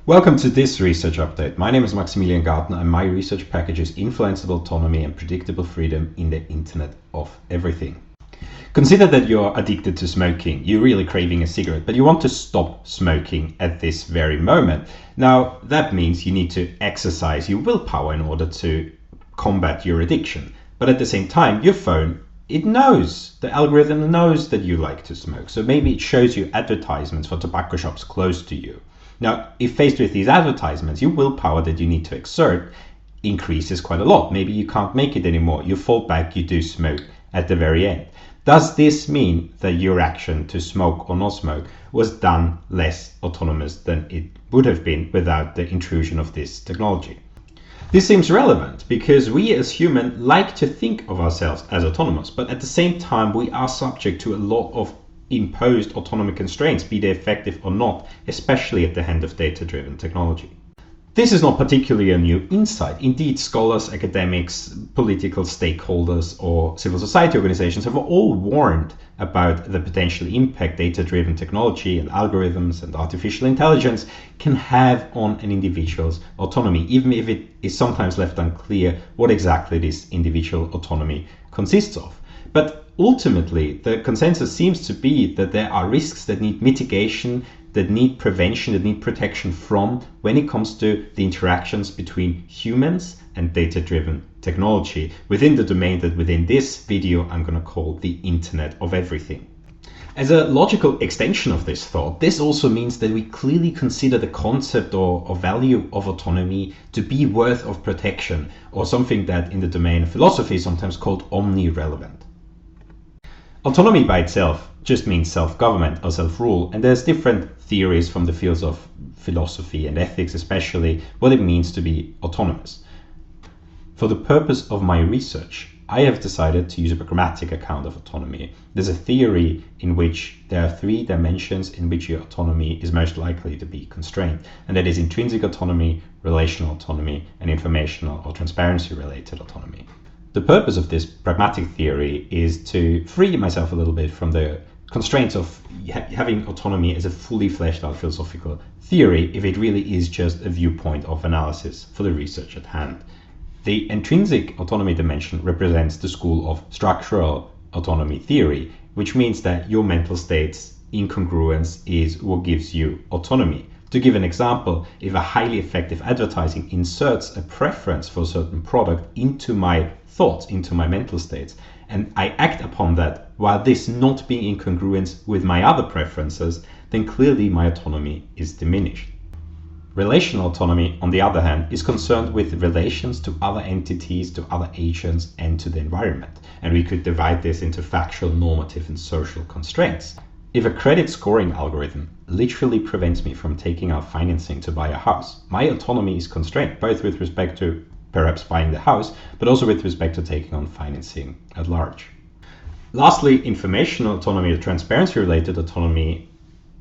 Welcome to this research update. My name is Maximilian Gartner and my research package is Influenceable Autonomy and Predictable Freedom in the Internet of Everything. Consider that you're addicted to smoking. You're really craving a cigarette, but you want to stop smoking at this very moment. Now, that means you need to exercise your willpower in order to combat your addiction. But at the same time, your phone, the algorithm knows that you like to smoke. So maybe it shows you advertisements for tobacco shops close to you. Now, if faced with these advertisements, your willpower that you need to exert increases quite a lot. Maybe you can't make it anymore. You fall back, you do smoke at the very end. Does this mean that your action to smoke or not smoke was done less autonomous than it would have been without the intrusion of this technology? This seems relevant because we as humans like to think of ourselves as autonomous, but at the same time we are subject to a lot of imposed autonomy constraints, be they effective or not, especially at the hand of data-driven technology. This is not particularly a new insight. Indeed, scholars, academics, political stakeholders, or civil society organizations have all warned about the potential impact data-driven technology and algorithms and artificial intelligence can have on an individual's autonomy, even if it is sometimes left unclear what exactly this individual autonomy consists of. But ultimately, the consensus seems to be that there are risks that need mitigation, that need prevention, that need protection from when it comes to the interactions between humans and data-driven technology within the domain that within this video I'm going to call the Internet of Everything. As a logical extension of this thought, this also means that we clearly consider the concept or value of autonomy to be worth of protection, or something that in the domain of philosophy is sometimes called omni-relevant. Autonomy by itself just means self-government or self-rule, and there's different theories from the fields of philosophy and ethics, especially what it means to be autonomous. For the purpose of my research, I have decided to use a pragmatic account of autonomy. There's a theory in which there are three dimensions in which your autonomy is most likely to be constrained, and that is intrinsic autonomy, relational autonomy, and informational or transparency-related autonomy. The purpose of this pragmatic theory is to free myself a little bit from the constraints of having autonomy as a fully fleshed out philosophical theory if it really is just a viewpoint of analysis for the research at hand. The intrinsic autonomy dimension represents the school of structural autonomy theory, which means that your mental state's incongruence is what gives you autonomy. To give an example, if a highly effective advertising inserts a preference for a certain product into my thoughts, into my mental states, and I act upon that while this not being in congruence with my other preferences, then clearly my autonomy is diminished. Relational autonomy, on the other hand, is concerned with relations to other entities, to other agents, and to the environment. And we could divide this into factual, normative, and social constraints. If a credit scoring algorithm literally prevents me from taking out financing to buy a house, my autonomy is constrained, both with respect to perhaps buying the house, but also with respect to taking on financing at large. Lastly, informational autonomy or transparency-related autonomy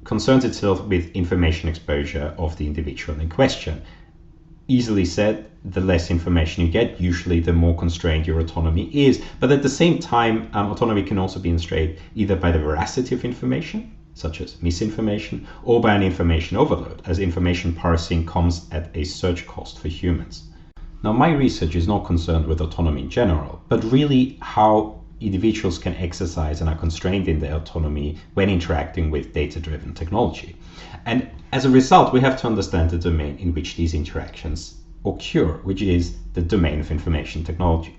concerns itself with information exposure of the individual in question. Easily said, the less information you get, usually the more constrained your autonomy is. But at the same time, autonomy can also be constrained either by the veracity of information, such as misinformation, or by an information overload, as information parsing comes at a surge cost for humans. Now, my research is not concerned with autonomy in general, but really how individuals can exercise and are constrained in their autonomy when interacting with data-driven technology. And as a result, we have to understand the domain in which these interactions occur, which is the domain of information technology.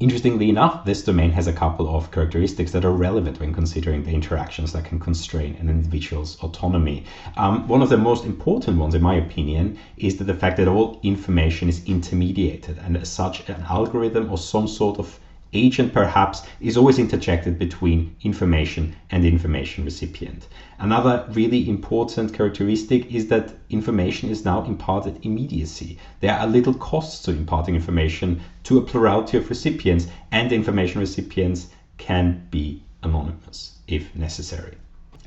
Interestingly enough, this domain has a couple of characteristics that are relevant when considering the interactions that can constrain an individual's autonomy. One of the most important ones, in my opinion, is that the fact that all information is intermediated, and as such, an algorithm or some sort of agent perhaps is always interjected between information and the information recipient. Another really important characteristic is that information is now imparted immediacy. There are little costs to imparting information to a plurality of recipients, and the information recipients can be anonymous if necessary.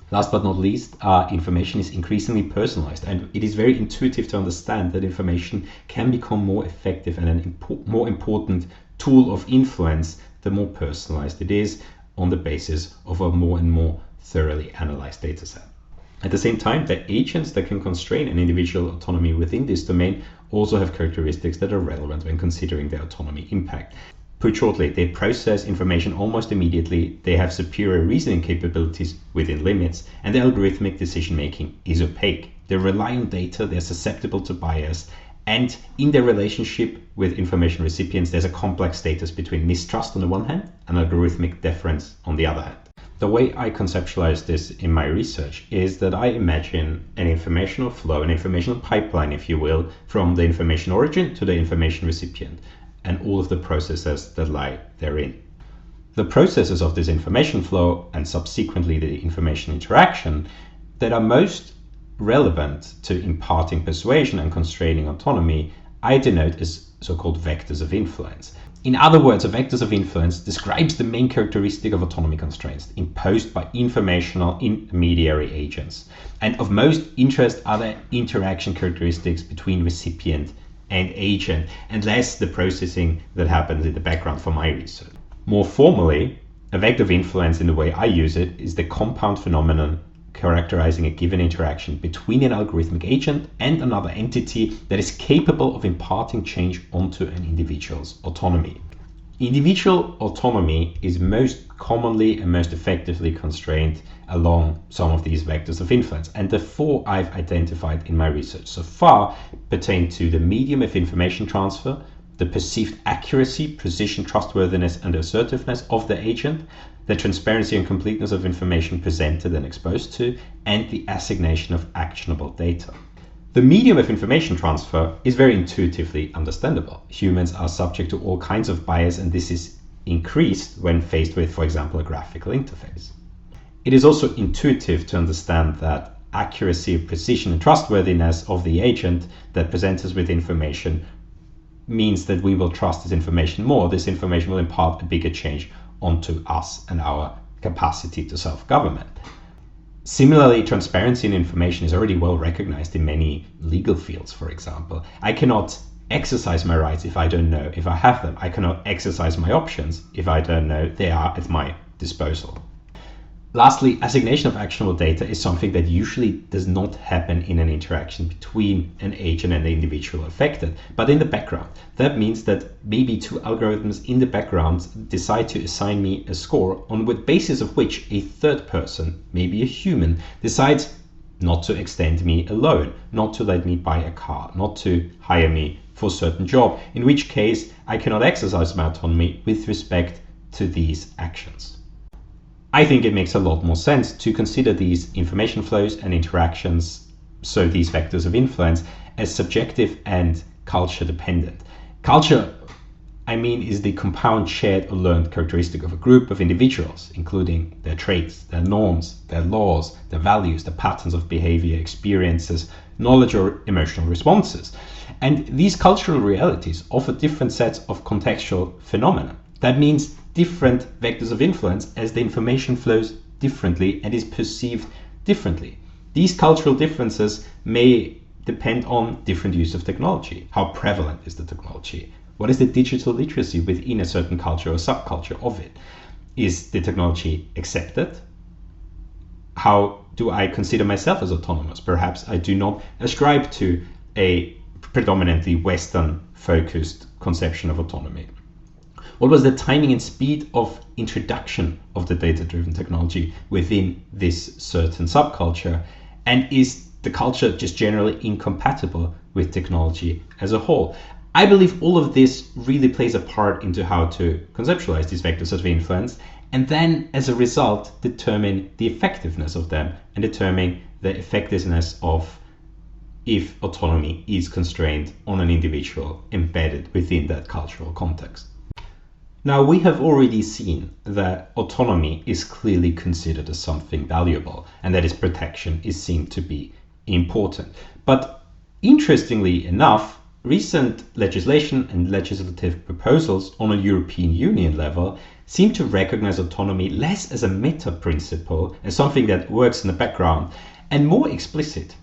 Last but not least, information is increasingly personalized, and it is very intuitive to understand that information can become more effective and a more important tool of influence the more personalized it is on the basis of a more and more thoroughly analyzed data set. At the same time, the agents that can constrain an individual autonomy within this domain also have characteristics that are relevant when considering their autonomy impact. Put shortly, they process information almost immediately, they have superior reasoning capabilities within limits, and their algorithmic decision-making is opaque. They rely on data, they're susceptible to bias, and in their relationship with information recipients, there's a complex status between mistrust on the one hand and algorithmic deference on the other hand. The way I conceptualize this in my research is that I imagine an informational flow, an informational pipeline, if you will, from the information origin to the information recipient, and all of the processes that lie therein. The processes of this information flow and subsequently the information interaction that are most relevant to imparting persuasion and constraining autonomy, I denote as so-called vectors of influence. In other words, a vectors of influence describes the main characteristic of autonomy constraints imposed by informational intermediary agents. And of most interest are the interaction characteristics between recipient and agent, and less the processing that happens in the background for my research. More formally, a vector of influence in the way I use it is the compound phenomenon characterizing a given interaction between an algorithmic agent and another entity that is capable of imparting change onto an individual's autonomy. Individual autonomy is most commonly and most effectively constrained along some of these vectors of influence, and the four I've identified in my research so far pertain to the medium of information transfer, the perceived accuracy, precision, trustworthiness, and assertiveness of the agent, the transparency and completeness of information presented and exposed to, and the assignation of actionable data. The medium of information transfer is very intuitively understandable. Humans are subject to all kinds of bias, and this is increased when faced with, for example, a graphical interface. It is also intuitive to understand that accuracy, precision, and trustworthiness of the agent that presents us with information means that we will trust this information more. This information will impart a bigger change onto us and our capacity to self-government. Similarly, transparency in information is already well recognized in many legal fields, for example. I cannot exercise my rights if I don't know if I have them. I cannot exercise my options if I don't know they are at my disposal. Lastly, assignation of actionable data is something that usually does not happen in an interaction between an agent and the individual affected, but in the background. That means that maybe two algorithms in the background decide to assign me a score on the basis of which a third person, maybe a human, decides not to extend me a loan, not to let me buy a car, not to hire me for a certain job, in which case I cannot exercise my autonomy with respect to these actions. I think it makes a lot more sense to consider these information flows and interactions, so these vectors of influence, as subjective and culture dependent. Culture, I mean, is the compound shared or learned characteristic of a group of individuals, including their traits, their norms, their laws, their values, their patterns of behavior, experiences, knowledge or emotional responses. And these cultural realities offer different sets of contextual phenomena. That means different vectors of influence as the information flows differently and is perceived differently. These cultural differences may depend on different use of technology. How prevalent is the technology? What is the digital literacy within a certain culture or subculture of it? Is the technology accepted? How do I consider myself as autonomous? Perhaps I do not ascribe to a predominantly Western-focused conception of autonomy. What was the timing and speed of introduction of the data-driven technology within this certain subculture? And is the culture just generally incompatible with technology as a whole? I believe all of this really plays a part into how to conceptualize these vectors of influence, and then as a result determine the effectiveness of them and determine the effectiveness of if autonomy is constrained on an individual embedded within that cultural context. Now, we have already seen that autonomy is clearly considered as something valuable and that its protection is seen to be important. But interestingly enough, recent legislation and legislative proposals on a European Union level seem to recognize autonomy less as a meta principle, as something that works in the background, and more explicit.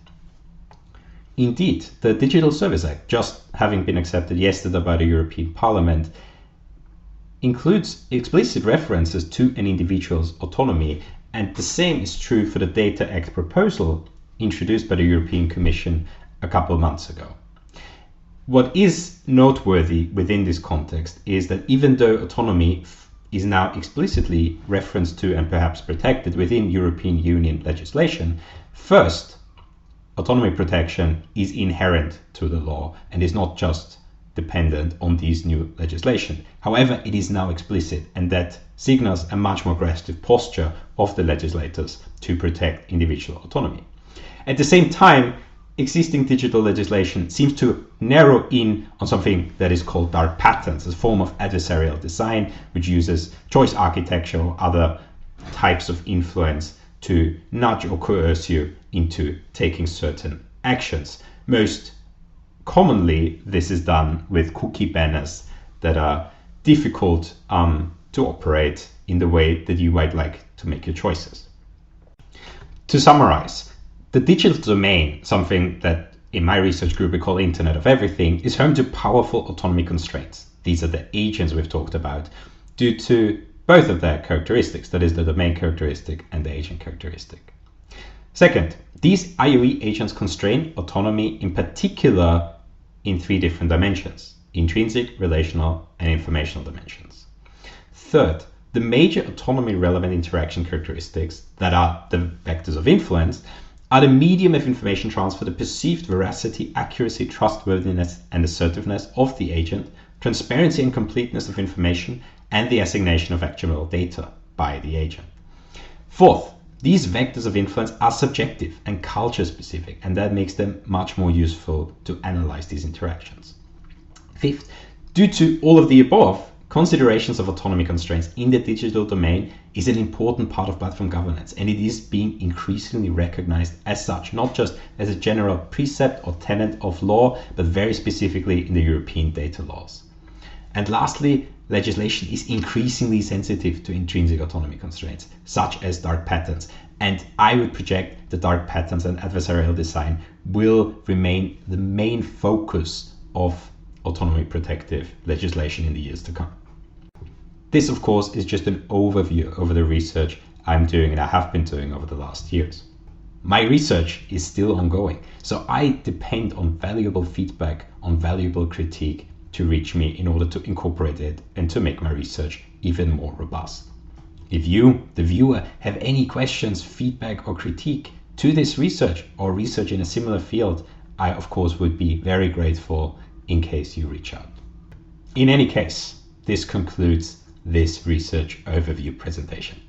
Indeed, the Digital Service Act, just having been accepted yesterday by the European Parliament, includes explicit references to an individual's autonomy, and the same is true for the Data Act proposal introduced by the European Commission a couple of months ago. What is noteworthy within this context is that even though autonomy is now explicitly referenced to and perhaps protected within European Union legislation, first, autonomy protection is inherent to the law and is not just dependent on these new legislation. However, it is now explicit, and that signals a much more aggressive posture of the legislators to protect individual autonomy. At the same time, existing digital legislation seems to narrow in on something that is called dark patterns, a form of adversarial design which uses choice architecture or other types of influence to nudge or coerce you into taking certain actions. Most commonly, this is done with cookie banners that are difficult to operate in the way that you might like to make your choices. To summarize, the digital domain, something that in my research group we call Internet of Everything, is home to powerful autonomy constraints. These are the agents we've talked about due to both of their characteristics, that is the domain characteristic and the agent characteristic. Second, these IoE agents constrain autonomy in particular in three different dimensions: intrinsic, relational, and informational dimensions. Third, the major autonomy relevant interaction characteristics that are the vectors of influence are the medium of information transfer, the perceived veracity, accuracy, trustworthiness, and assertiveness of the agent, transparency and completeness of information, and the assignation of actionable data by the agent. Fourth, these vectors of influence are subjective and culture specific, and that makes them much more useful to analyze these interactions. Fifth, due to all of the above, considerations of autonomy constraints in the digital domain is an important part of platform governance, and it is being increasingly recognized as such, not just as a general precept or tenet of law, but very specifically in the European data laws. And lastly, legislation is increasingly sensitive to intrinsic autonomy constraints, such as dark patterns. And I would project that dark patterns and adversarial design will remain the main focus of autonomy protective legislation in the years to come. This, of course, is just an overview over the research I'm doing and I have been doing over the last years. My research is still ongoing, so I depend on valuable feedback, on valuable critique to reach me in order to incorporate it and to make my research even more robust. If you, the viewer, have any questions, feedback, or critique to this research or research in a similar field, I, of course, would be very grateful in case you reach out. In any case, this concludes this research overview presentation.